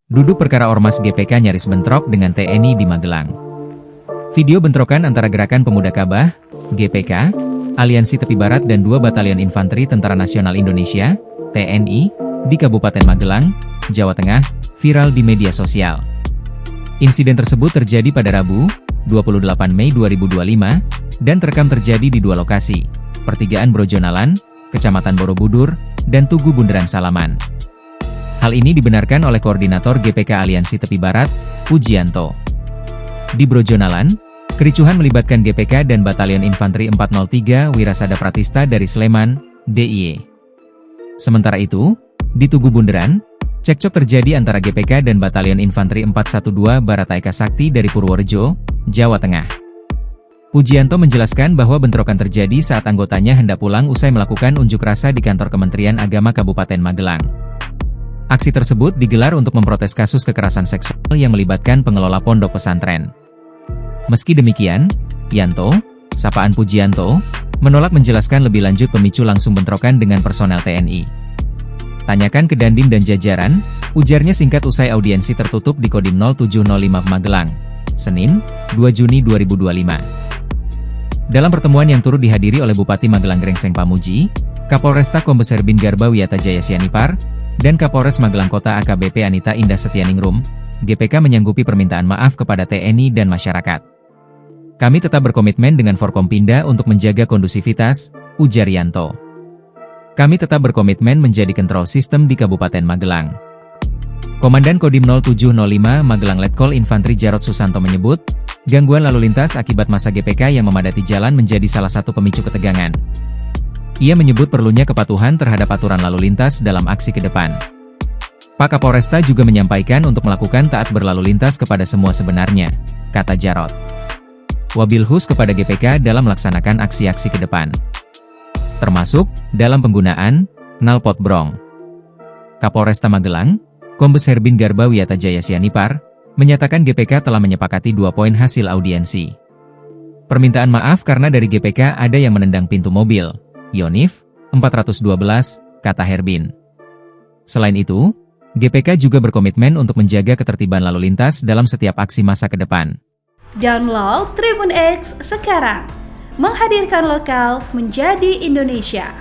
Duduk perkara Ormas GPK nyaris bentrok dengan TNI di Magelang. Video bentrokan antara Gerakan Pemuda Kabah, GPK, Aliansi Tepi Barat dan 2 Batalion Infanteri Tentara Nasional Indonesia, TNI, di Kabupaten Magelang, Jawa Tengah, viral di media sosial. Insiden tersebut terjadi pada Rabu, 28 Mei 2025, dan terekam terjadi di 2 lokasi, Pertigaan Brojonalan, Kecamatan Borobudur, dan Tugu Bundaran Salaman. Hal ini dibenarkan oleh Koordinator GPK Aliansi Tepi Barat, Pujianto. Di Brojonalan, kericuhan melibatkan GPK dan Batalion Infanteri 403 Wirasada Pratista dari Sleman, DIY. Sementara itu, di Tugu Bundaran, cekcok terjadi antara GPK dan Batalion Infanteri 412 Barataeka Sakti dari Purworejo, Jawa Tengah. Pujianto menjelaskan bahwa bentrokan terjadi saat anggotanya hendak pulang usai melakukan unjuk rasa di kantor Kementerian Agama Kabupaten Magelang. Aksi tersebut digelar untuk memprotes kasus kekerasan seksual yang melibatkan pengelola pondok pesantren. Meski demikian, Yanto, sapaan Pujianto, menolak menjelaskan lebih lanjut pemicu langsung bentrokan dengan personel TNI. Tanyakan ke Dandim dan jajaran, ujarnya singkat usai audiensi tertutup di Kodim 0705 Magelang, Senin, 2 Juni 2025. Dalam pertemuan yang turut dihadiri oleh Bupati Magelang Grengseng Pamuji, Kapolresta Kombes Herbin Garba Wiyata Jaya Sianipar, dan Kapolres Magelang Kota AKBP Anita Indah Setianingrum, GPK menyanggupi permintaan maaf kepada TNI dan masyarakat. Kami tetap berkomitmen dengan Forkompinda untuk menjaga kondusivitas, ujar Yanto. Kami tetap berkomitmen menjadi kontrol sistem di Kabupaten Magelang. Komandan Kodim 0705 Magelang Letkol Infanteri Jarod Susanto menyebut, gangguan lalu lintas akibat masa GPK yang memadati jalan menjadi salah satu pemicu ketegangan. Ia menyebut perlunya kepatuhan terhadap aturan lalu lintas dalam aksi ke depan. Pak Kapolresta juga menyampaikan untuk melakukan taat berlalu lintas kepada semua sebenarnya, kata Jarod. Wabil khusus kepada GPK dalam melaksanakan aksi-aksi ke depan. Termasuk, dalam penggunaan, knalpot brong. Kapolresta Magelang, Kombes Herbin Garba Wiyata Jaya Sianipar, menyatakan GPK telah menyepakati 2 poin hasil audiensi. Permintaan maaf karena dari GPK ada yang menendang pintu mobil. Yonif, 412, kata Herbin. Selain itu, GPK juga berkomitmen untuk menjaga ketertiban lalu lintas dalam setiap aksi masa ke depan. Download Tribun X sekarang, menghadirkan lokal menjadi Indonesia.